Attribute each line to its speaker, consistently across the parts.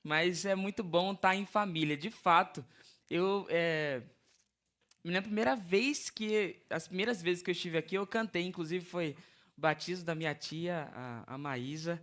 Speaker 1: mas é muito bom estar em família. De fato, eu me lembro as primeiras vezes que eu estive aqui, eu cantei, inclusive foi o batismo da minha tia, a Maísa.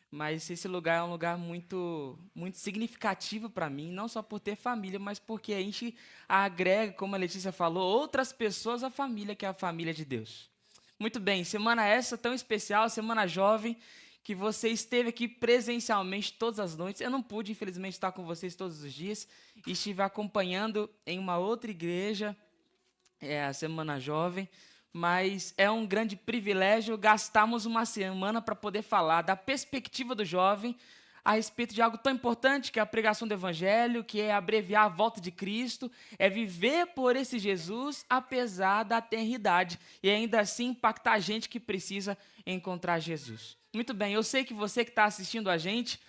Speaker 1: Mas esse lugar é um lugar muito, muito significativo para mim, não só por ter família, mas porque a gente agrega, como a Letícia falou, outras pessoas à família, que é a família de Deus. Muito bem, semana essa tão especial, semana jovem, que você esteve aqui presencialmente todas as noites. Eu não pude, infelizmente, estar com vocês todos os dias, e estive acompanhando em uma outra igreja, a Semana Jovem, mas é um grande privilégio gastarmos uma semana para poder falar da perspectiva do jovem a respeito de algo tão importante que é a pregação do Evangelho, que é abreviar a volta de Cristo, é viver por esse Jesus apesar da tenridade e ainda assim impactar a gente que precisa encontrar Jesus. Muito bem, eu sei que você que está assistindo a gente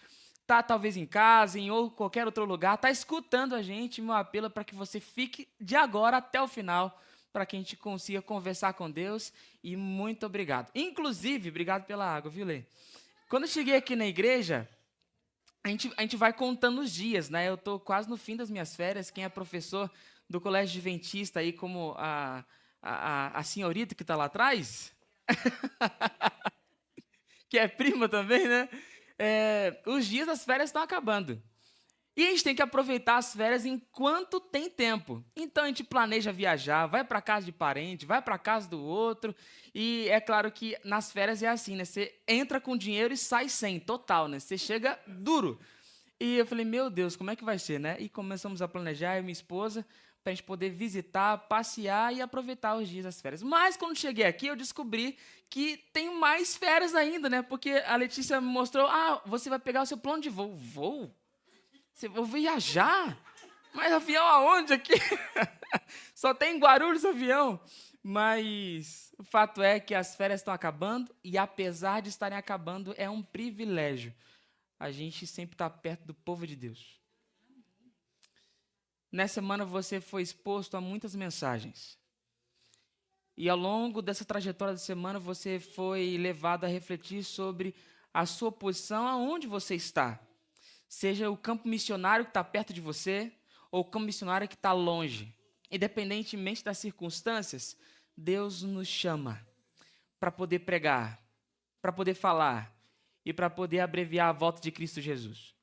Speaker 1: está talvez em casa, em ou qualquer outro lugar, está escutando a gente. Meu apelo é para que você fique de agora até o final, para que a gente consiga conversar com Deus. E muito obrigado. Inclusive, obrigado pela água, viu, Lê? Quando eu cheguei aqui na igreja, a gente vai contando os dias, né? Eu estou quase no fim das minhas férias. Quem é professor do Colégio Adventista aí, como a senhorita que está lá atrás, que é prima também, né? Os dias das férias estão acabando. E a gente tem que aproveitar as férias enquanto tem tempo. Então a gente planeja viajar, vai para casa de parente, vai para casa do outro. E é claro que nas férias é assim, né? Você entra com dinheiro e sai sem, total, né? Você chega duro. E eu falei, meu Deus, como é que vai ser, né? E começamos a planejar, eu e minha esposa, para a gente poder visitar, passear e aproveitar os dias das férias. Mas quando cheguei aqui, eu descobri que tem mais férias ainda, né? Porque a Letícia me mostrou, você vai pegar o seu plano de voo. Voo? Você vai viajar? Mas avião aonde aqui? Só tem em Guarulhos avião. Mas o fato é que as férias estão acabando e apesar de estarem acabando, é um privilégio a gente sempre estar perto do povo de Deus. Nessa semana você foi exposto a muitas mensagens. E ao longo dessa trajetória da semana você foi levado a refletir sobre a sua posição aonde você está. Seja o campo missionário que está perto de você, ou o campo missionário que está longe. Independentemente das circunstâncias, Deus nos chama para poder pregar, para poder falar e para poder abreviar a volta de Cristo Jesus.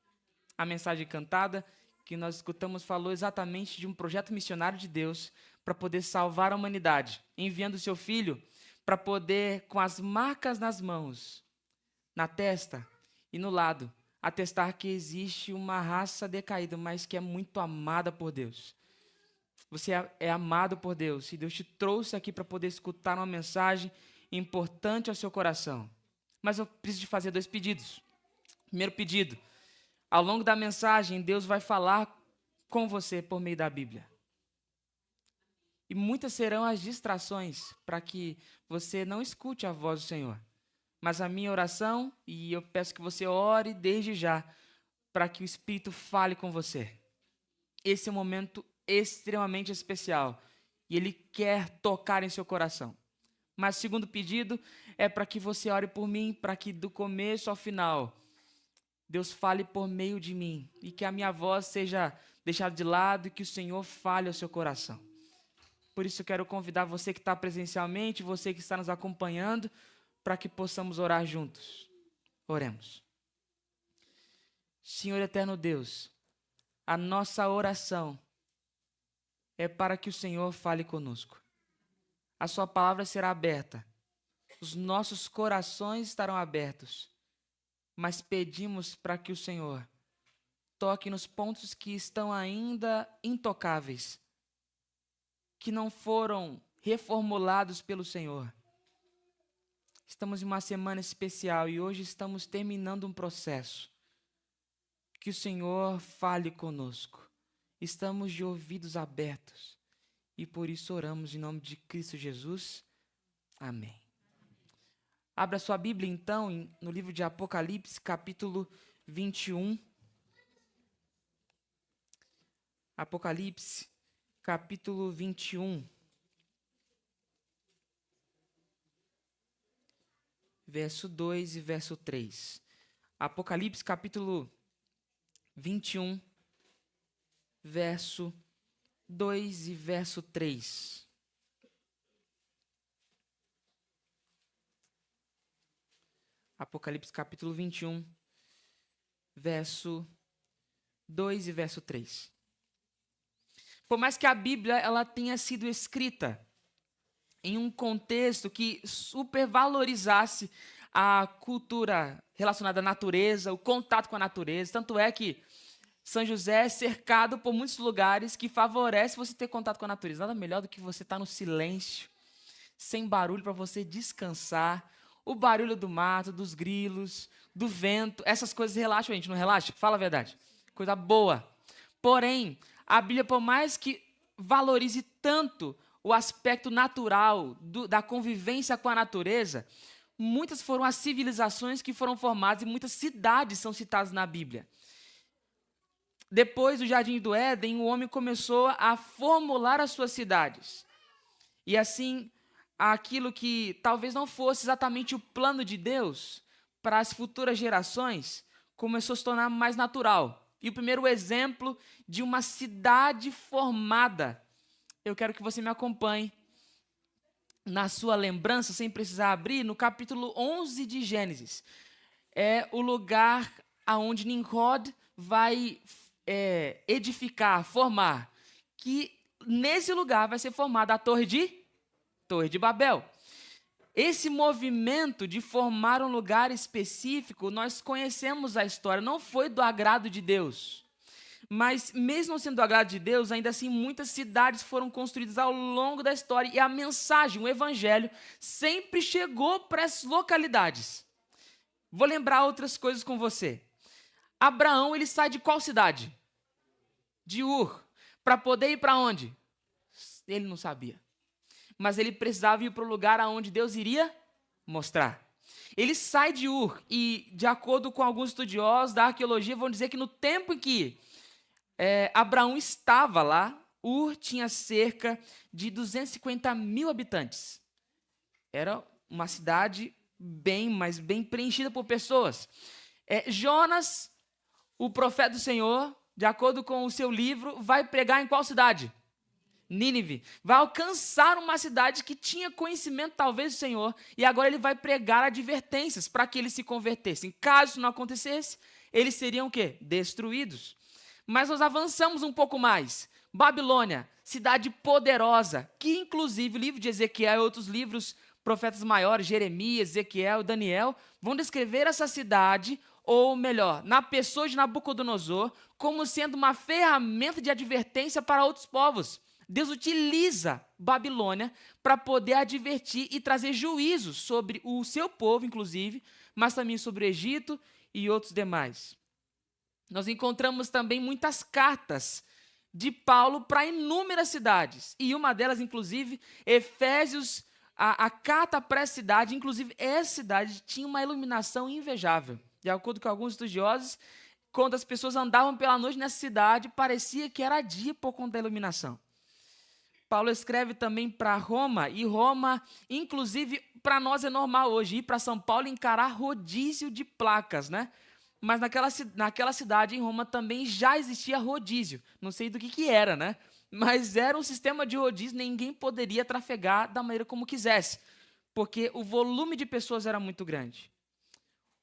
Speaker 1: A mensagem cantada que nós escutamos falou exatamente de um projeto missionário de Deus para poder salvar a humanidade, enviando o seu filho para poder, com as marcas nas mãos, na testa e no lado, atestar que existe uma raça decaída, mas que é muito amada por Deus. Você é amado por Deus e Deus te trouxe aqui para poder escutar uma mensagem importante ao seu coração. Mas eu preciso de fazer 2 pedidos. Primeiro pedido, ao longo da mensagem, Deus vai falar com você por meio da Bíblia. E muitas serão as distrações para que você não escute a voz do Senhor. Mas a minha oração, e eu peço que você ore desde já, para que o Espírito fale com você. Esse é um momento extremamente especial e Ele quer tocar em seu coração. Mas o segundo pedido é para que você ore por mim, para que do começo ao final, Deus fale por meio de mim e que a minha voz seja deixada de lado e que o Senhor fale ao seu coração. Por isso eu quero convidar você que está presencialmente, você que está nos acompanhando, para que possamos orar juntos. Oremos. Senhor eterno Deus, a nossa oração é para que o Senhor fale conosco. A sua palavra será aberta, os nossos corações estarão abertos, mas pedimos para que o Senhor toque nos pontos que estão ainda intocáveis, que não foram reformulados pelo Senhor. Estamos em uma semana especial e hoje estamos terminando um processo. Que o Senhor fale conosco. Estamos de ouvidos abertos e por isso oramos em nome de Cristo Jesus. Amém. Abra sua Bíblia então no livro de Apocalipse, capítulo 21. Apocalipse, capítulo 21. Verso 2 e verso 3. Apocalipse, capítulo 21, verso 2 e verso 3. Apocalipse capítulo 21, verso 2 e verso 3. Por mais que a Bíblia ela tenha sido escrita em um contexto que supervalorizasse a cultura relacionada à natureza, o contato com a natureza, tanto é que São José é cercado por muitos lugares que favorecem você ter contato com a natureza. Nada melhor do que você estar no silêncio, sem barulho, para você descansar. O barulho do mato, dos grilos, do vento, essas coisas relaxam a gente, não relaxa? Fala a verdade. Coisa boa. Porém, a Bíblia, por mais que valorize tanto o aspecto natural da convivência com a natureza, muitas foram as civilizações que foram formadas e muitas cidades são citadas na Bíblia. Depois do Jardim do Éden, o homem começou a formular as suas cidades. E assim, aquilo que talvez não fosse exatamente o plano de Deus para as futuras gerações, começou a se tornar mais natural. E o primeiro exemplo de uma cidade formada, eu quero que você me acompanhe na sua lembrança, sem precisar abrir, no capítulo 11 de Gênesis. É o lugar onde Nimrod vai edificar, formar. Que nesse lugar vai ser formada a Torre de Babel. Esse movimento de formar um lugar específico, nós conhecemos a história, não foi do agrado de Deus. Mas mesmo sendo do agrado de Deus, ainda assim muitas cidades foram construídas ao longo da história e a mensagem, o evangelho, sempre chegou para essas localidades. Vou lembrar outras coisas com você. Abraão, ele sai de qual cidade? De Ur. Para poder ir para onde? Ele não sabia. Mas ele precisava ir para o lugar aonde Deus iria mostrar. Ele sai de Ur e, de acordo com alguns estudiosos da arqueologia, vão dizer que no tempo em que Abraão estava lá, Ur tinha cerca de 250 mil habitantes. Era uma cidade mas bem preenchida por pessoas. Jonas, o profeta do Senhor, de acordo com o seu livro, vai pregar em qual cidade? Nínive. Vai alcançar uma cidade que tinha conhecimento talvez do Senhor, e agora ele vai pregar advertências para que eles se convertessem. Caso isso não acontecesse, eles seriam o quê? Destruídos. Mas nós avançamos um pouco mais. Babilônia, cidade poderosa, que inclusive o livro de Ezequiel e outros livros, profetas maiores, Jeremias, Ezequiel, Daniel, vão descrever essa cidade, ou melhor, na pessoa de Nabucodonosor, como sendo uma ferramenta de advertência para outros povos. Deus utiliza Babilônia para poder advertir e trazer juízos sobre o seu povo, inclusive, mas também sobre o Egito e outros demais. Nós encontramos também muitas cartas de Paulo para inúmeras cidades, e uma delas, inclusive, Efésios, a carta para essa cidade, inclusive essa cidade tinha uma iluminação invejável. De acordo com alguns estudiosos, quando as pessoas andavam pela noite nessa cidade, parecia que era dia por conta da iluminação. Paulo escreve também para Roma, e Roma, inclusive, para nós é normal hoje ir para São Paulo e encarar rodízio de placas, né? Mas naquela cidade, em Roma, também já existia rodízio. Não sei do que era, né? Mas era um sistema de rodízio, ninguém poderia trafegar da maneira como quisesse, porque o volume de pessoas era muito grande.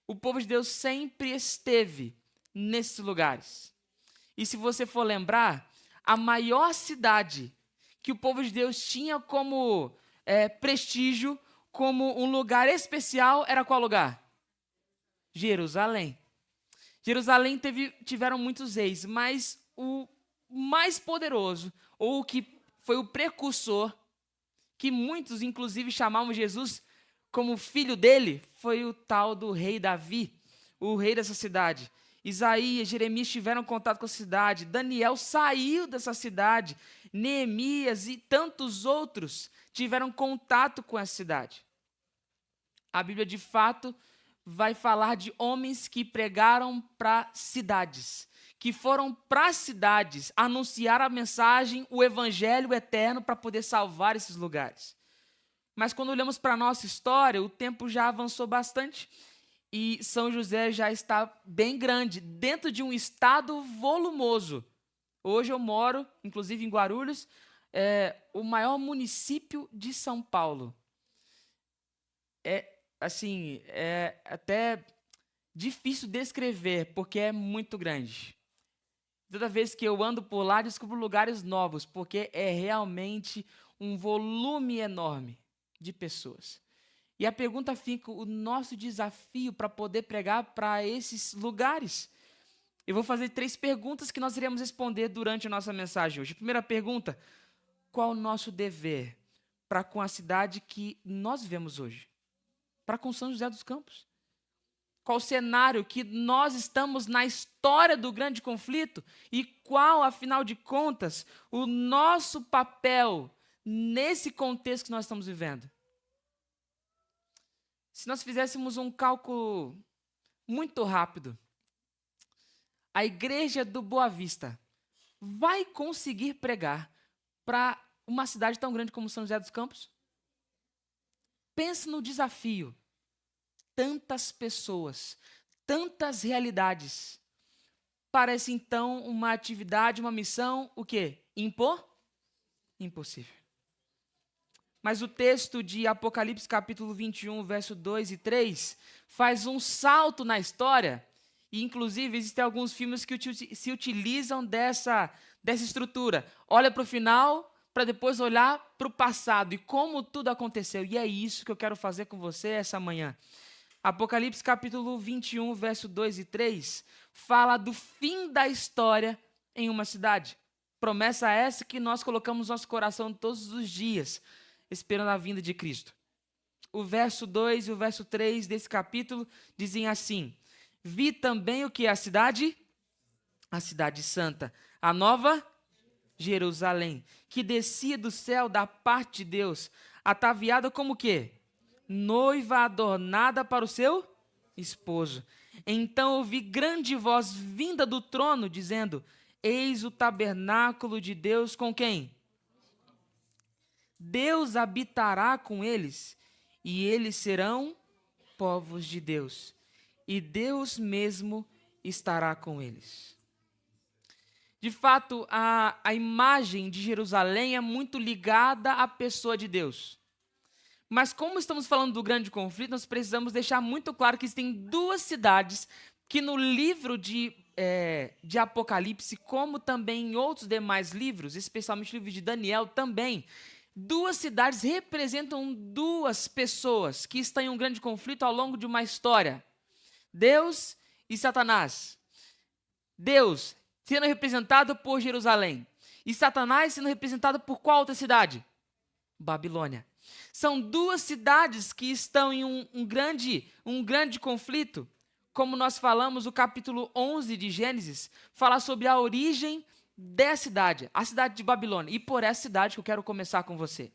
Speaker 1: O povo de Deus sempre esteve nesses lugares. E se você for lembrar, a maior cidade que o povo de Deus tinha como prestígio, como um lugar especial, era qual lugar? Jerusalém. Jerusalém tiveram muitos reis, mas o mais poderoso, ou o que foi o precursor, que muitos inclusive chamavam Jesus como filho dele, foi o tal do rei Davi, o rei dessa cidade. Isaías, Jeremias tiveram contato com a cidade, Daniel saiu dessa cidade, Neemias e tantos outros tiveram contato com essa cidade. A Bíblia, de fato, vai falar de homens que pregaram para cidades, que foram para cidades anunciar a mensagem, o evangelho eterno para poder salvar esses lugares. Mas quando olhamos para a nossa história, o tempo já avançou bastante e São José já está bem grande, dentro de um estado volumoso. Hoje eu moro, inclusive em Guarulhos, o maior município de São Paulo. É até difícil descrever, porque é muito grande. Toda vez que eu ando por lá, descubro lugares novos, porque é realmente um volume enorme de pessoas. E a pergunta fica, o nosso desafio para poder pregar para esses lugares. Eu vou fazer 3 perguntas que nós iremos responder durante a nossa mensagem hoje. Primeira pergunta, qual o nosso dever para com a cidade que nós vivemos hoje? Para com São José dos Campos? Qual o cenário que nós estamos na história do grande conflito e qual, afinal de contas, o nosso papel nesse contexto que nós estamos vivendo? Se nós fizéssemos um cálculo muito rápido, a igreja do Boa Vista vai conseguir pregar para uma cidade tão grande como São José dos Campos? Pense no desafio. Tantas pessoas, tantas realidades. Parece então uma atividade, uma missão, o quê? Impossível. Mas o texto de Apocalipse capítulo 21, verso 2 e 3, faz um salto na história, e inclusive existem alguns filmes que se utilizam dessa estrutura. Olha para o final, para depois olhar para o passado, e como tudo aconteceu. E é isso que eu quero fazer com você essa manhã. Apocalipse capítulo 21, verso 2 e 3, fala do fim da história em uma cidade. Promessa essa que nós colocamos no nosso coração todos os dias, esperando a vinda de Cristo. O verso 2 e o verso 3 desse capítulo dizem assim: vi também o que é a cidade? A cidade santa, a nova Jerusalém, que descia do céu da parte de Deus, ataviada como o quê? Noiva adornada para o seu esposo. Então ouvi grande voz vinda do trono, dizendo: eis o tabernáculo de Deus com quem? Deus habitará com eles, e eles serão povos de Deus, e Deus mesmo estará com eles. De fato, a imagem de Jerusalém é muito ligada à pessoa de Deus. Mas como estamos falando do grande conflito, nós precisamos deixar muito claro que existem 2 cidades que no livro de Apocalipse, como também em outros demais livros, especialmente o livro de Daniel também, 2 cidades representam 2 pessoas que estão em um grande conflito ao longo de uma história. Deus e Satanás. Deus sendo representado por Jerusalém. E Satanás sendo representado por qual outra cidade? Babilônia. São 2 cidades que estão em um grande conflito. Como nós falamos, o capítulo 11 de Gênesis fala sobre a origem dessa cidade, a cidade de Babilônia. E por essa cidade que eu quero começar com você.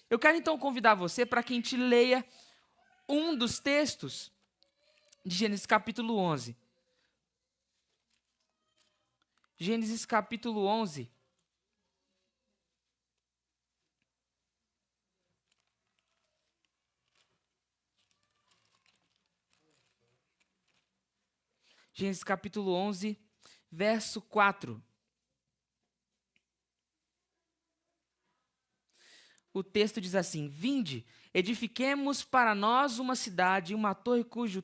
Speaker 1: Eu quero então convidar você para que a gente leia um dos textos de Gênesis capítulo 11. Gênesis capítulo 11. Gênesis capítulo 11, verso 4. O texto diz assim: vinde, edifiquemos para nós uma cidade, uma torre cujo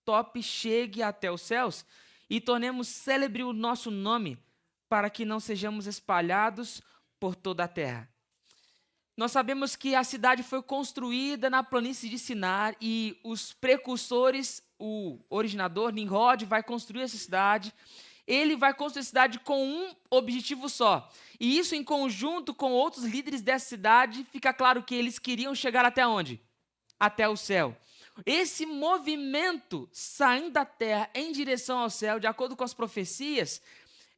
Speaker 1: tope chegue até os céus, e tornemos célebre o nosso nome, para que não sejamos espalhados por toda a terra. Nós sabemos que a cidade foi construída na planície de Sinar e os precursores, o originador, Nimrod, vai construir essa cidade. Ele vai construir a cidade com um objetivo só. E isso em conjunto com outros líderes dessa cidade, fica claro que eles queriam chegar até onde? Até o céu. Esse movimento saindo da terra em direção ao céu, de acordo com as profecias,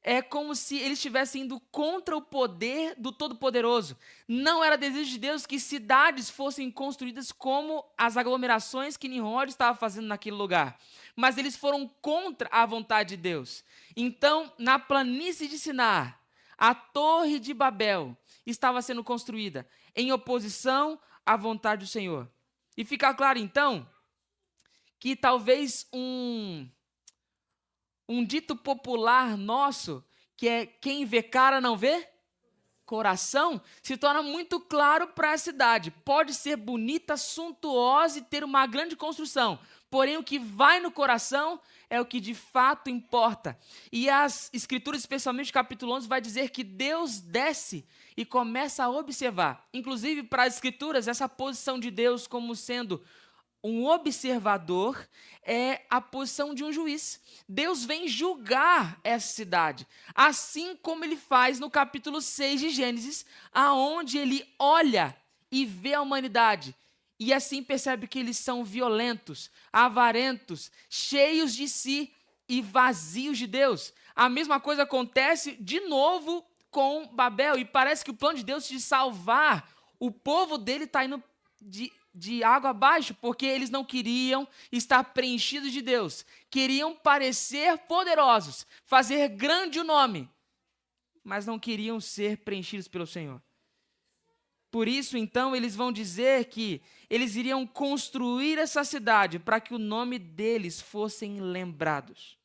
Speaker 1: é como se eles estivessem indo contra o poder do Todo-Poderoso. Não era desejo de Deus que cidades fossem construídas como as aglomerações que Nimrod estava fazendo naquele lugar. Mas eles foram contra a vontade de Deus. Então, na planície de Sinar, a Torre de Babel estava sendo construída em oposição à vontade do Senhor. E fica claro, então, que talvez um dito popular nosso, que é quem vê cara não vê coração, se torna muito claro para a cidade. Pode ser bonita, suntuosa e ter uma grande construção, porém o que vai no coração é o que de fato importa. E as escrituras, especialmente o capítulo 11, vai dizer que Deus desce e começa a observar. Inclusive, para as escrituras, essa posição de Deus como sendo um observador é a posição de um juiz. Deus vem julgar essa cidade, assim como ele faz no capítulo 6 de Gênesis, aonde ele olha e vê a humanidade, e assim percebe que eles são violentos, avarentos, cheios de si e vazios de Deus. A mesma coisa acontece de novo com Babel, e parece que o plano de Deus de salvar o povo dele está indo de água abaixo, porque eles não queriam estar preenchidos de Deus, queriam parecer poderosos, fazer grande o nome, mas não queriam ser preenchidos pelo Senhor. Por isso, então, eles vão dizer que eles iriam construir essa cidade para que o nome deles fossem lembrados.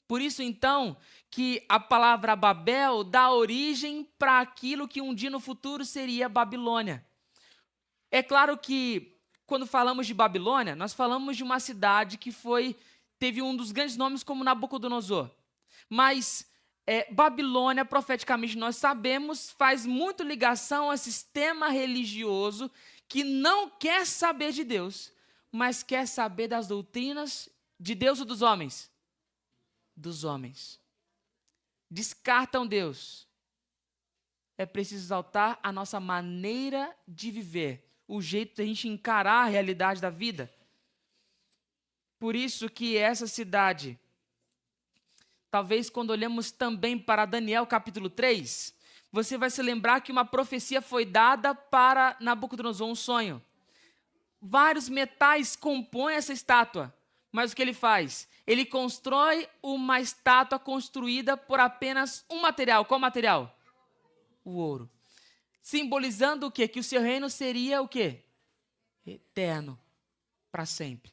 Speaker 1: Por isso, então, que a palavra Babel dá origem para aquilo que um dia no futuro seria Babilônia. É claro que, quando falamos de Babilônia, nós falamos de uma cidade que teve um dos grandes nomes como Nabucodonosor. Mas Babilônia, profeticamente, nós sabemos, faz muito ligação a sistema religioso que não quer saber de Deus, mas quer saber das doutrinas de Deus ou dos homens? Dos homens. Descartam Deus. É preciso exaltar a nossa maneira de viver, o jeito de a gente encarar a realidade da vida. Por isso que essa cidade, talvez quando olhamos também para Daniel capítulo 3, você vai se lembrar que uma profecia foi dada para Nabucodonosor, um sonho. Vários metais compõem essa estátua, mas o que ele faz? Ele constrói uma estátua construída por apenas um material. Qual material? O ouro. Simbolizando o quê? Que o seu reino seria o quê? Eterno, para sempre.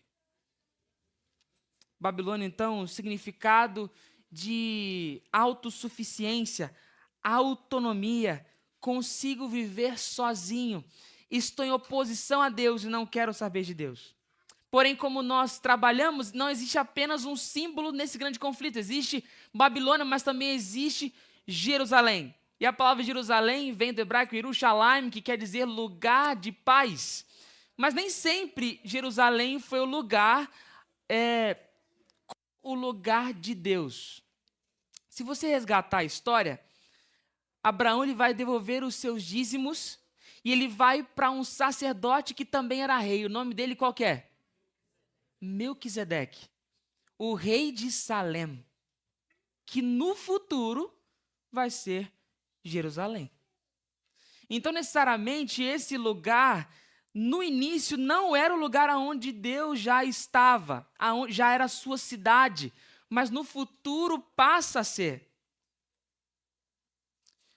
Speaker 1: Babilônia, então, o significado de autossuficiência, autonomia, consigo viver sozinho, estou em oposição a Deus e não quero saber de Deus. Porém, como nós trabalhamos, não existe apenas um símbolo nesse grande conflito. Existe Babilônia, mas também existe Jerusalém. E a palavra Jerusalém vem do hebraico Yerushalayim, que quer dizer lugar de paz. Mas nem sempre Jerusalém foi o lugar de Deus. Se você resgatar a história, Abraão ele vai devolver os seus dízimos e ele vai para um sacerdote que também era rei. O nome dele qual que é? Melquisedeque, o rei de Salém, que no futuro vai ser Jerusalém. Então, necessariamente, esse lugar, no início, não era o lugar onde Deus já estava, já era a sua cidade, mas no futuro passa a ser.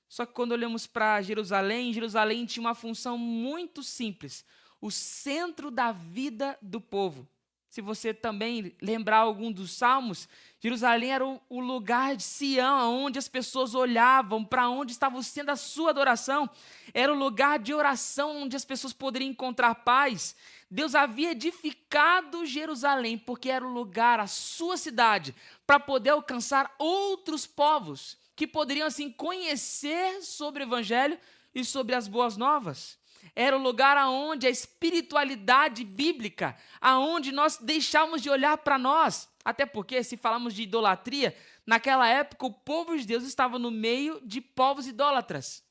Speaker 1: Só que quando olhamos para Jerusalém, Jerusalém tinha uma função muito simples, o centro da vida do povo. Se você também lembrar algum dos salmos, Jerusalém era o lugar de Sião, onde as pessoas olhavam para onde estava sendo a sua adoração. Era o lugar de oração, onde as pessoas poderiam encontrar paz. Deus havia edificado Jerusalém, porque era o lugar, a sua cidade, para poder alcançar outros povos, que poderiam assim conhecer sobre o Evangelho e sobre as boas novas. Era o lugar aonde a espiritualidade bíblica, aonde nós deixávamos de olhar para nós. Até porque, se falamos de idolatria, naquela época o povo de Deus estava no meio de povos idólatras.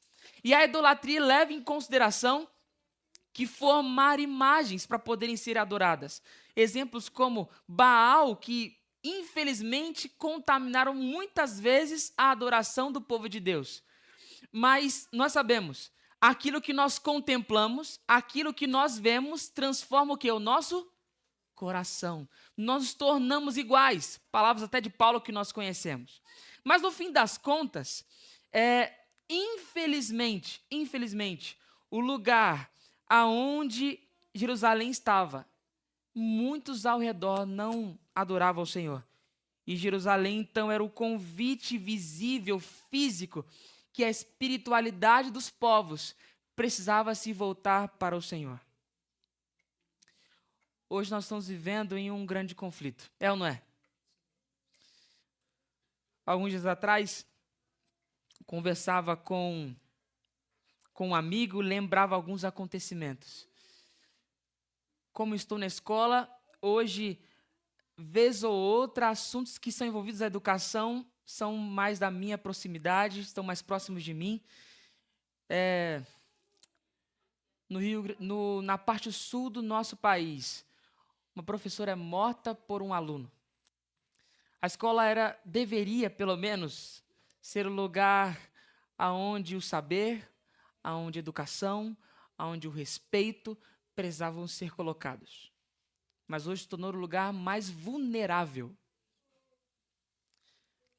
Speaker 1: E a idolatria leva em consideração que formar imagens para poderem ser adoradas. Exemplos como Baal, que infelizmente contaminaram muitas vezes a adoração do povo de Deus. Mas nós sabemos, aquilo que nós contemplamos, aquilo que nós vemos, transforma o quê? O nosso coração. Nós nos tornamos iguais. Palavras até de Paulo que nós conhecemos. Mas no fim das contas, infelizmente, o lugar aonde Jerusalém estava muitos ao redor não adoravam ao Senhor. E Jerusalém, então, era o convite visível, físico, que a espiritualidade dos povos precisava se voltar para o Senhor. Hoje nós estamos vivendo em um grande conflito. É ou não é? Alguns dias atrás, conversava com um amigo, lembrava alguns acontecimentos. Como estou na escola, hoje, vez ou outra, assuntos que são envolvidos na educação são mais da minha proximidade, estão mais próximos de mim. Na parte sul do nosso país, uma professora é morta por um aluno. A escola deveria, pelo menos, ser o lugar aonde o saber, aonde a educação, aonde o respeito precisavam ser colocados. Mas hoje se tornou o lugar mais vulnerável.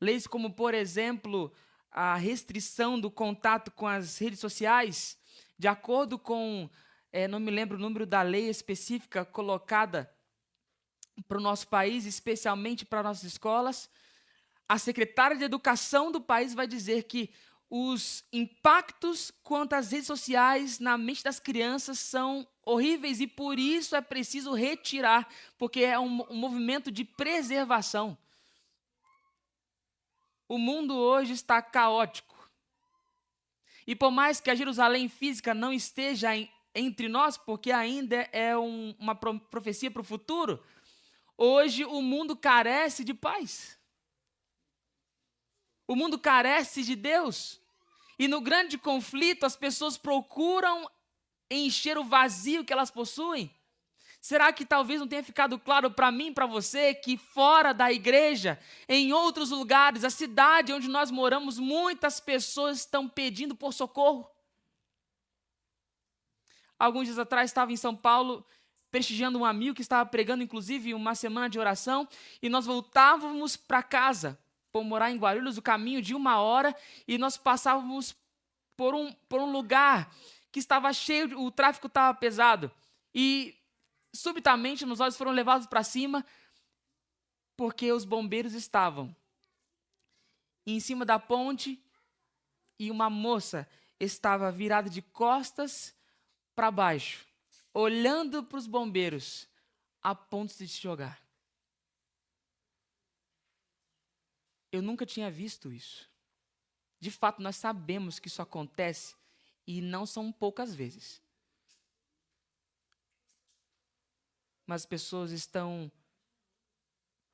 Speaker 1: Leis como, por exemplo, a restrição do contato com as redes sociais, de acordo com, não me lembro o número da lei específica colocada para o nosso país, especialmente para nossas escolas, a secretária de Educação do país vai dizer que os impactos quanto às redes sociais na mente das crianças são horríveis e por isso é preciso retirar, porque é um movimento de preservação. O mundo hoje está caótico. E por mais que a Jerusalém física não esteja entre nós, porque ainda é uma profecia para o futuro, hoje o mundo carece de paz. O mundo carece de Deus. E no grande conflito as pessoas procuram encher o vazio que elas possuem. Será que talvez não tenha ficado claro para mim e para você que fora da igreja, em outros lugares, a cidade onde nós moramos, muitas pessoas estão pedindo por socorro? Alguns dias atrás estava em São Paulo prestigiando um amigo que estava pregando, inclusive, uma semana de oração, e nós voltávamos para casa, por morar em Guarulhos, o caminho de 1 hora, e nós passávamos por um lugar que estava cheio, o tráfego estava pesado, e subitamente meus olhos foram levados para cima, porque os bombeiros estavam em cima da ponte, e uma moça estava virada de costas para baixo, olhando para os bombeiros, a ponto de se jogar. Eu nunca tinha visto isso. De fato, nós sabemos que isso acontece e não são poucas vezes. Mas as pessoas estão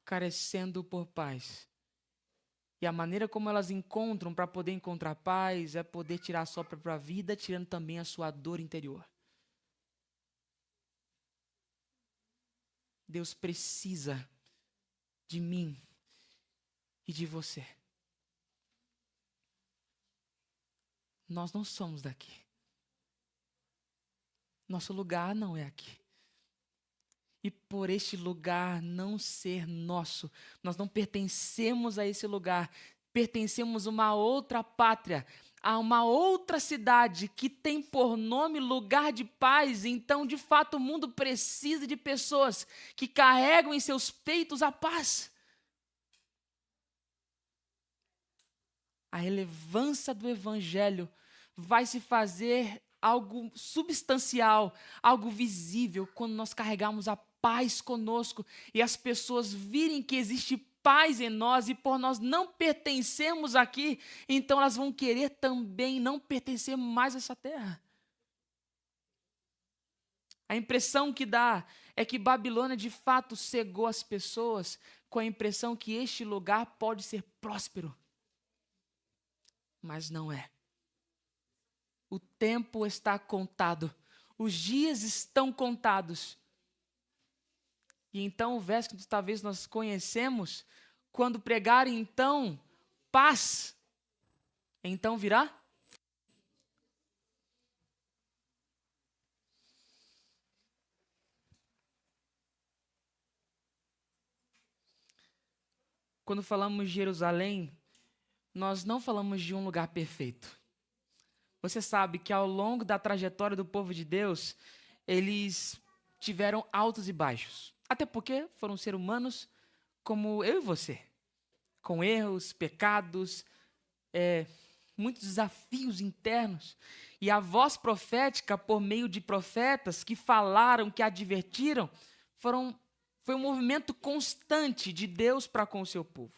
Speaker 1: carecendo por paz. E a maneira como elas encontram para poder encontrar paz é poder tirar a sua própria vida, tirando também a sua dor interior. Deus precisa de mim e de você. Nós não somos daqui. Nosso lugar não é aqui. E por este lugar não ser nosso, nós não pertencemos a esse lugar, pertencemos a uma outra pátria, a uma outra cidade que tem por nome lugar de paz. Então, de fato, o mundo precisa de pessoas que carregam em seus peitos a paz. A relevância do Evangelho vai se fazer algo substancial, algo visível, quando nós carregamos a paz conosco e as pessoas virem que existe paz em nós e por nós não pertencermos aqui, então elas vão querer também não pertencer mais a essa terra. A impressão que dá é que Babilônia de fato cegou as pessoas com a impressão que este lugar pode ser próspero. Mas não é. O tempo está contado. Os dias estão contados. E então o verso que talvez nós conhecemos, quando pregarem então paz, então virá? Quando falamos de Jerusalém, nós não falamos de um lugar perfeito. Você sabe que ao longo da trajetória do povo de Deus, eles tiveram altos e baixos. Até porque foram seres humanos como eu e você, com erros, pecados, muitos desafios internos. E a voz profética, por meio de profetas que falaram, que advertiram, foi um movimento constante de Deus para com o seu povo.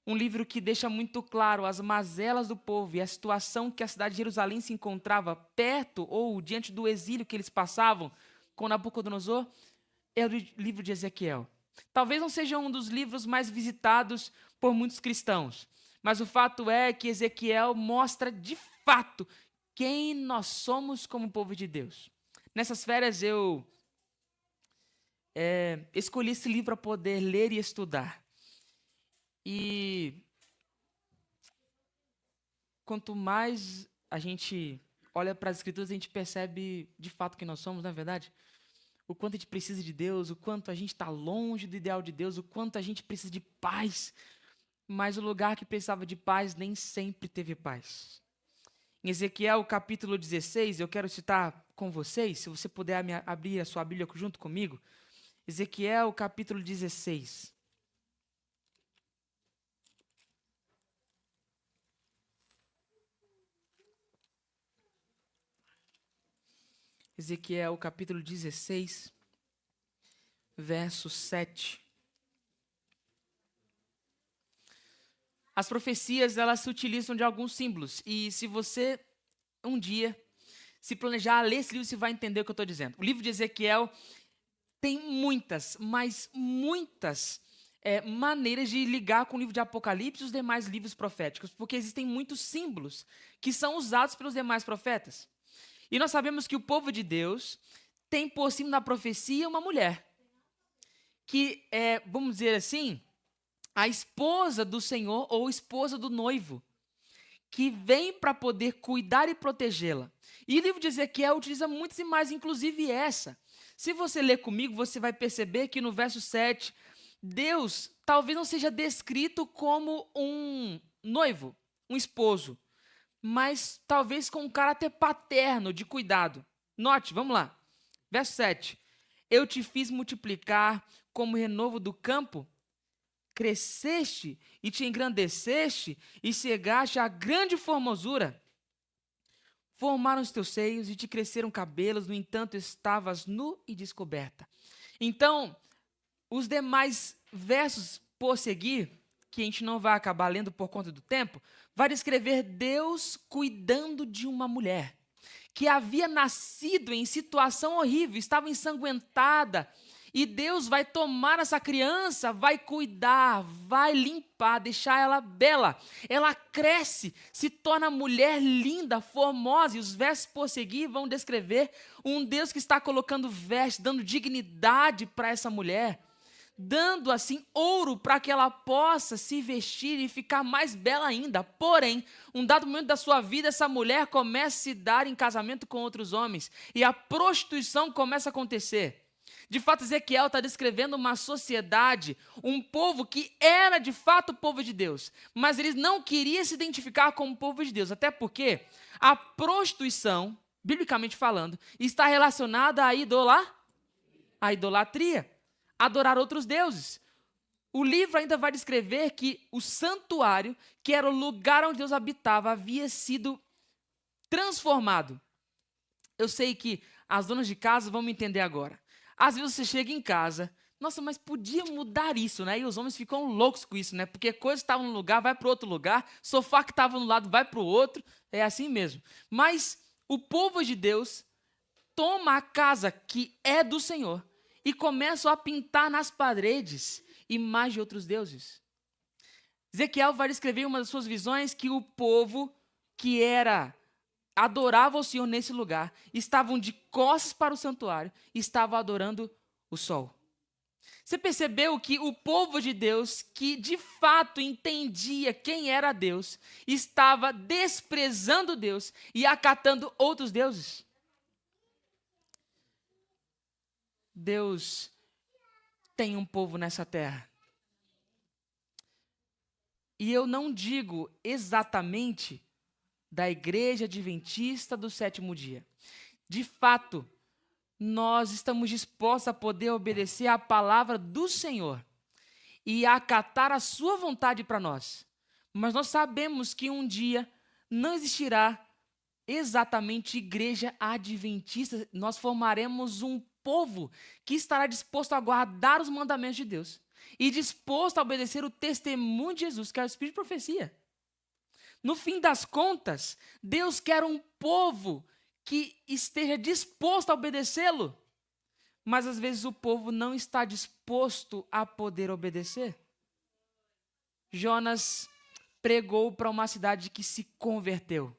Speaker 1: Um livro que deixa muito claro as mazelas do povo e a situação que a cidade de Jerusalém se encontrava perto ou diante do exílio que eles passavam com Nabucodonosor, é o livro de Ezequiel. Talvez não seja um dos livros mais visitados por muitos cristãos, mas o fato é que Ezequiel mostra de fato quem nós somos como povo de Deus. Nessas férias eu escolhi esse livro para poder ler e estudar. E quanto mais a gente olha para as Escrituras, a gente percebe de fato quem nós somos, não é verdade? O quanto a gente precisa de Deus, o quanto a gente está longe do ideal de Deus, o quanto a gente precisa de paz. Mas o lugar que precisava de paz nem sempre teve paz. Em Ezequiel, capítulo 16, eu quero citar com vocês, se você puder abrir a sua Bíblia junto comigo. Ezequiel, capítulo 16. Ezequiel, capítulo 16, verso 7. As profecias, elas se utilizam de alguns símbolos. E se você, um dia, se planejar a ler esse livro, você vai entender o que eu estou dizendo. O livro de Ezequiel tem muitas, mas muitas maneiras de ligar com o livro de Apocalipse e os demais livros proféticos, porque existem muitos símbolos que são usados pelos demais profetas. E nós sabemos que o povo de Deus tem por cima da profecia uma mulher, que é, vamos dizer assim, a esposa do Senhor ou esposa do noivo, que vem para poder cuidar e protegê-la. E o livro de Ezequiel utiliza muitas imagens, inclusive essa. Se você ler comigo, você vai perceber que no verso 7, Deus talvez não seja descrito como um noivo, um esposo, mas talvez com um caráter paterno, de cuidado. Note, vamos lá. Verso 7. Eu te fiz multiplicar como renovo do campo, cresceste e te engrandeceste e chegaste a grande formosura. Formaram os teus seios e te cresceram cabelos, no entanto estavas nu e descoberta. Então, os demais versos por seguir, que a gente não vai acabar lendo por conta do tempo, vai descrever Deus cuidando de uma mulher que havia nascido em situação horrível, estava ensanguentada, e Deus vai tomar essa criança, vai cuidar, vai limpar, deixar ela bela. Ela cresce, se torna mulher linda, formosa, e os versos por seguir vão descrever um Deus que está colocando vestes, dando dignidade para essa mulher, dando assim ouro para que ela possa se vestir e ficar mais bela ainda. Porém, um dado momento da sua vida, essa mulher começa a se dar em casamento com outros homens e a prostituição começa a acontecer. De fato, Ezequiel está descrevendo uma sociedade, um povo que era de fato o povo de Deus, mas eles não queriam se identificar como povo de Deus, até porque a prostituição, biblicamente falando, está relacionada à idolatria. Adorar outros deuses. O livro ainda vai descrever que o santuário, que era o lugar onde Deus habitava, havia sido transformado. Eu sei que as donas de casa vão me entender agora. Às vezes você chega em casa, nossa, mas podia mudar isso, né? E os homens ficam loucos com isso, né? Porque coisa estava num lugar, vai para outro lugar, sofá que estava no lado, vai para o outro, é assim mesmo. Mas o povo de Deus toma a casa que é do Senhor e começam a pintar nas paredes imagens de outros deuses. Ezequiel vai descrever em uma das suas visões que o povo que adorava o Senhor nesse lugar, estavam de costas para o santuário e estavam adorando o sol. Você percebeu que o povo de Deus, que de fato entendia quem era Deus, estava desprezando Deus e acatando outros deuses? Deus tem um povo nessa terra. E eu não digo exatamente da Igreja Adventista do Sétimo Dia. De fato, nós estamos dispostos a poder obedecer à palavra do Senhor e a acatar a sua vontade para nós. Mas nós sabemos que um dia não existirá exatamente igreja adventista. Nós formaremos um povo que estará disposto a guardar os mandamentos de Deus e disposto a obedecer o testemunho de Jesus, que é o Espírito de profecia. No fim das contas, Deus quer um povo que esteja disposto a obedecê-lo, mas às vezes o povo não está disposto a poder obedecer. Jonas pregou para uma cidade que se converteu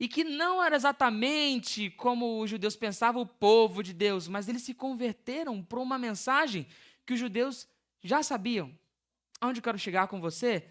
Speaker 1: e que não era exatamente como os judeus pensavam, o povo de Deus, mas eles se converteram para uma mensagem que os judeus já sabiam. Onde eu quero chegar com você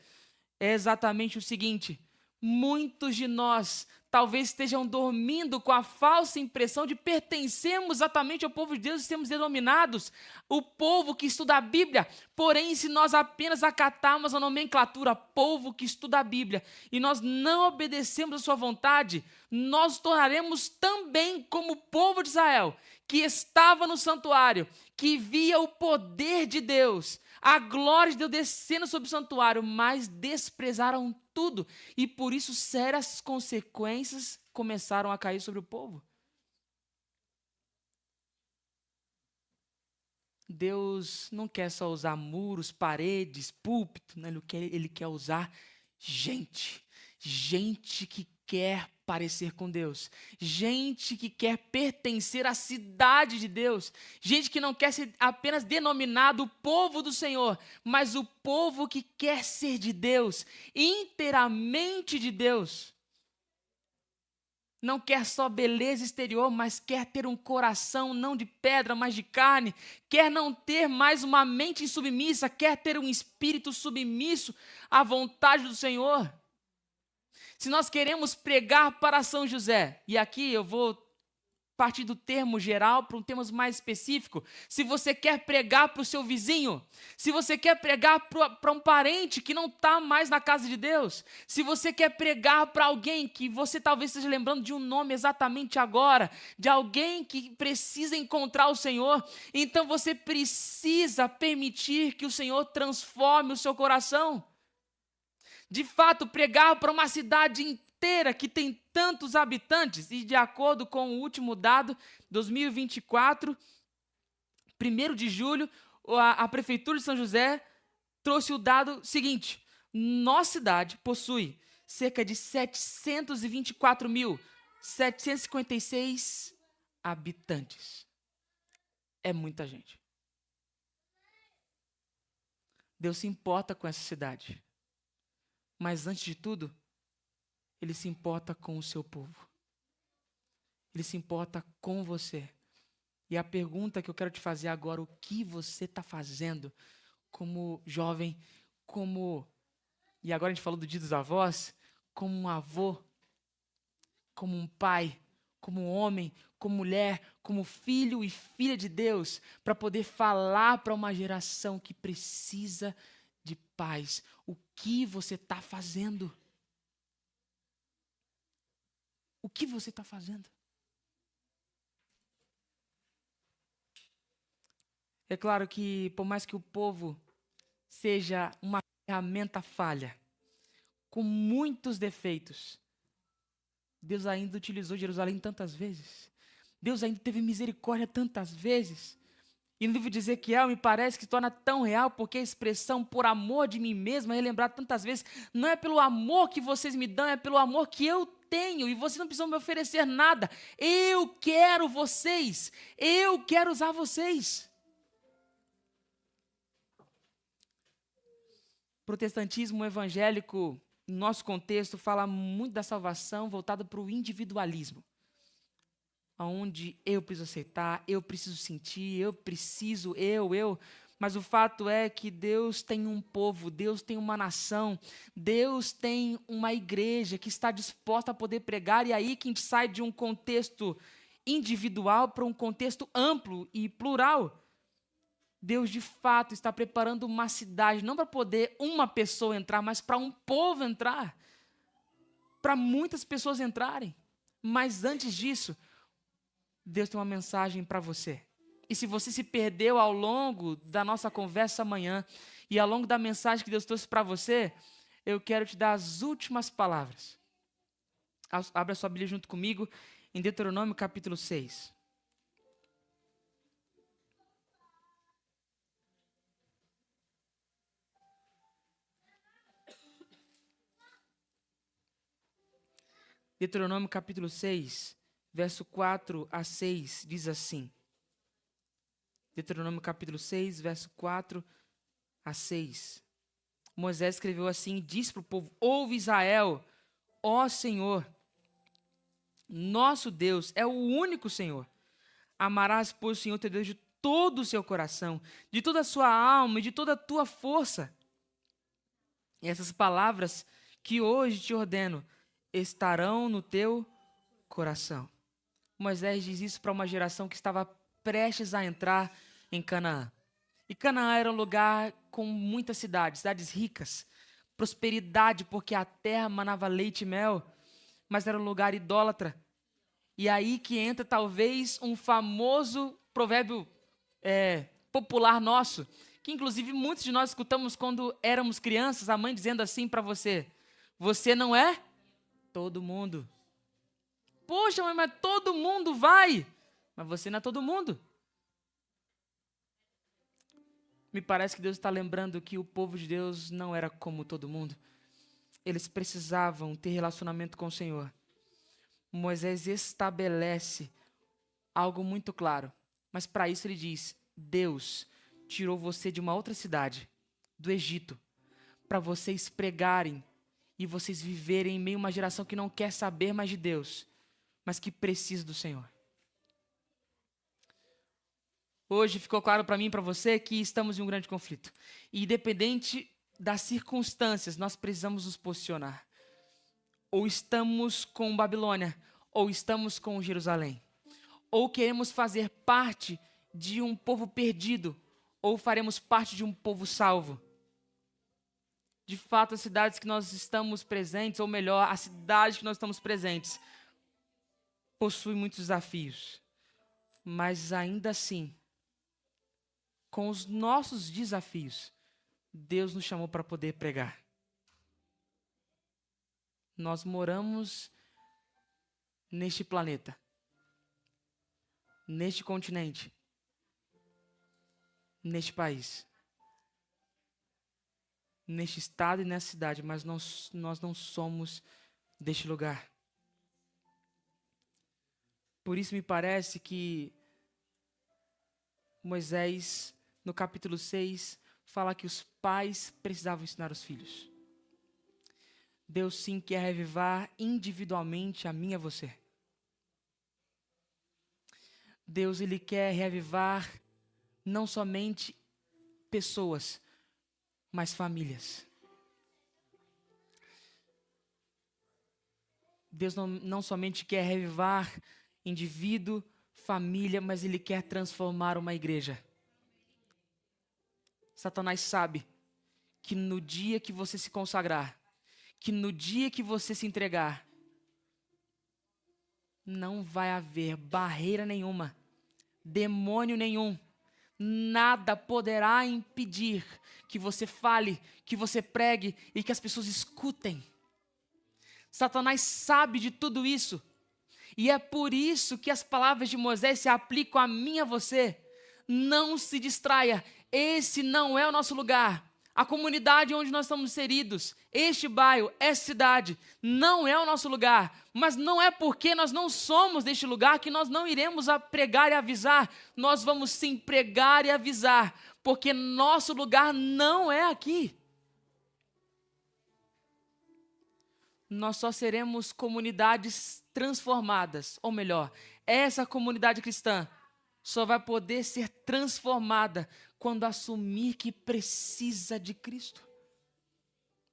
Speaker 1: é exatamente o seguinte: muitos de nós talvez estejam dormindo com a falsa impressão de pertencermos exatamente ao povo de Deus e sermos denominados o povo que estuda a Bíblia. Porém, se nós apenas acatarmos a nomenclatura povo que estuda a Bíblia e nós não obedecemos a sua vontade, nós nos tornaremos também como o povo de Israel, que estava no santuário, que via o poder de Deus, a glória de Deus descendo sobre o santuário, mas desprezaram tudo. E por isso sérias consequências começaram a cair sobre o povo. Deus não quer só usar muros, paredes, púlpito, né? Ele quer usar gente. Gente que quer parecer com Deus, gente que quer pertencer à cidade de Deus, gente que não quer ser apenas denominado o povo do Senhor, mas o povo que quer ser de Deus, inteiramente de Deus. Não quer só beleza exterior, mas quer ter um coração não de pedra, mas de carne, quer não ter mais uma mente insubmissa, quer ter um espírito submisso à vontade do Senhor. Se nós queremos pregar para São José, e aqui eu vou partir do termo geral para um termo mais específico, se você quer pregar para o seu vizinho, se você quer pregar para um parente que não está mais na casa de Deus, se você quer pregar para alguém que você talvez esteja lembrando de um nome exatamente agora, de alguém que precisa encontrar o Senhor, então você precisa permitir que o Senhor transforme o seu coração. De fato, pregar para uma cidade inteira que tem tantos habitantes, e de acordo com o último dado, 2024, 1º de julho, a Prefeitura de São José trouxe o dado seguinte: nossa cidade possui cerca de 724.756 habitantes. É muita gente. Deus se importa com essa cidade. Mas, antes de tudo, Ele se importa com o seu povo. Ele se importa com você. E a pergunta que eu quero te fazer agora: o que você está fazendo como jovem, e agora a gente falou do Dia dos Avós, como um avô, como um pai, como um homem, como mulher, como filho e filha de Deus, para poder falar para uma geração que precisa de paz. O que você está fazendo? O que você está fazendo? É claro que, por mais que o povo seja uma ferramenta falha, com muitos defeitos, Deus ainda utilizou Jerusalém tantas vezes. Deus ainda teve misericórdia tantas vezes. E no livro de Ezequiel, me parece que se torna tão real porque a expressão por amor de mim mesmo é relembrada tantas vezes. Não é pelo amor que vocês me dão, é pelo amor que eu tenho. E vocês não precisam me oferecer nada. Eu quero vocês. Eu quero usar vocês. Protestantismo evangélico, no nosso contexto, fala muito da salvação voltada para o individualismo. Onde eu preciso aceitar, eu preciso sentir, eu preciso, Mas o fato é que Deus tem um povo, Deus tem uma nação, Deus tem uma igreja que está disposta a poder pregar, e aí que a gente sai de um contexto individual para um contexto amplo e plural. Deus, de fato, está preparando uma cidade, não para poder uma pessoa entrar, mas para um povo entrar, para muitas pessoas entrarem. Mas antes disso, Deus tem uma mensagem para você. E se você se perdeu ao longo da nossa conversa amanhã e ao longo da mensagem que Deus trouxe para você, eu quero te dar as últimas palavras. Abra sua Bíblia junto comigo em Deuteronômio capítulo 6. Deuteronômio capítulo 6, verso 4 a 6, diz assim. Deuteronômio capítulo 6, verso 4 a 6. Moisés escreveu assim e disse para o povo: ouve Israel, ó Senhor, nosso Deus é o único Senhor. Amarás, pois, o Senhor teu Deus de todo o seu coração, de toda a sua alma e de toda a tua força. E essas palavras que hoje te ordeno estarão no teu coração. Moisés diz isso para uma geração que estava prestes a entrar em Canaã. E Canaã era um lugar com muitas cidades, cidades ricas, prosperidade, porque a terra manava leite e mel, mas era um lugar idólatra. E aí que entra talvez um famoso provérbio popular nosso, que inclusive muitos de nós escutamos quando éramos crianças, a mãe dizendo assim para você: você não é todo mundo. Poxa, mãe, mas todo mundo vai. Mas você não é todo mundo. Me parece que Deus está lembrando que o povo de Deus não era como todo mundo. Eles precisavam ter relacionamento com o Senhor. Moisés estabelece algo muito claro. Mas para isso ele diz: Deus tirou você de uma outra cidade, do Egito, para vocês pregarem e vocês viverem em meio a uma geração que não quer saber mais de Deus, mas que precisa do Senhor. Hoje ficou claro para mim e para você que estamos em um grande conflito. E independente das circunstâncias, nós precisamos nos posicionar. Ou estamos com Babilônia, ou estamos com Jerusalém. Ou queremos fazer parte de um povo perdido, ou faremos parte de um povo salvo. De fato, as cidades que nós estamos presentes, ou melhor, a cidade que nós estamos presentes, possui muitos desafios. Mas ainda assim, com os nossos desafios, Deus nos chamou para poder pregar. Nós moramos neste planeta, neste continente, neste país, neste estado e nessa cidade, mas nós não somos deste lugar. Por isso me parece que Moisés, no capítulo 6, fala que os pais precisavam ensinar os filhos. Deus sim quer revivar individualmente a mim e a você. Deus, Ele quer reavivar não somente pessoas, mas famílias. Deus não somente quer reavivar indivíduo, família, mas Ele quer transformar uma igreja. Satanás sabe que no dia que você se consagrar, que no dia que você se entregar, não vai haver barreira nenhuma, demônio nenhum, nada poderá impedir que você fale, que você pregue e que as pessoas escutem. Satanás sabe de tudo isso. E é por isso que as palavras de Moisés se aplicam a mim e a você. Não se distraia, esse não é o nosso lugar. A comunidade onde nós estamos inseridos, este bairro, essa cidade, não é o nosso lugar. Mas não é porque nós não somos deste lugar que nós não iremos a pregar e avisar. Nós vamos sim pregar e avisar, porque nosso lugar não é aqui. Nós só seremos comunidades transformadas, ou melhor, essa comunidade cristã só vai poder ser transformada quando assumir que precisa de Cristo.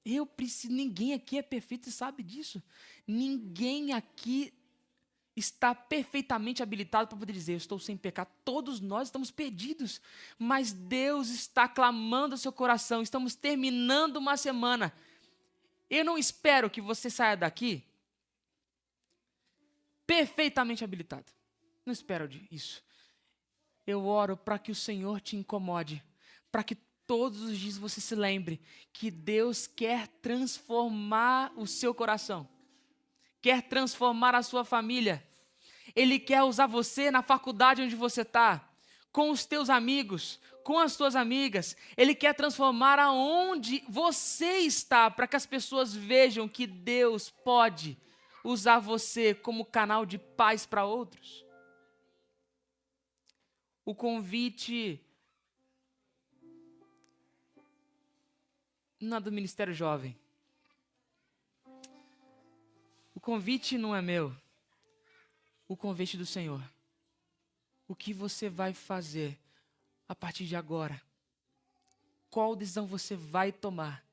Speaker 1: Eu preciso, ninguém aqui é perfeito e sabe disso. Ninguém aqui está perfeitamente habilitado para poder dizer: eu estou sem pecado. Todos nós estamos perdidos, mas Deus está clamando ao seu coração. Estamos terminando uma semana. Eu não espero que você saia daqui perfeitamente habilitado. Não espero isso. Eu oro para que o Senhor te incomode, para que todos os dias você se lembre que Deus quer transformar o seu coração, quer transformar a sua família. Ele quer usar você na faculdade onde você está, com os teus amigos, com as tuas amigas. Ele quer transformar aonde você está, para que as pessoas vejam que Deus pode usar você como canal de paz para outros. O convite não é do Ministério Jovem. O convite não é meu. O convite do Senhor. O que você vai fazer a partir de agora? Qual decisão você vai tomar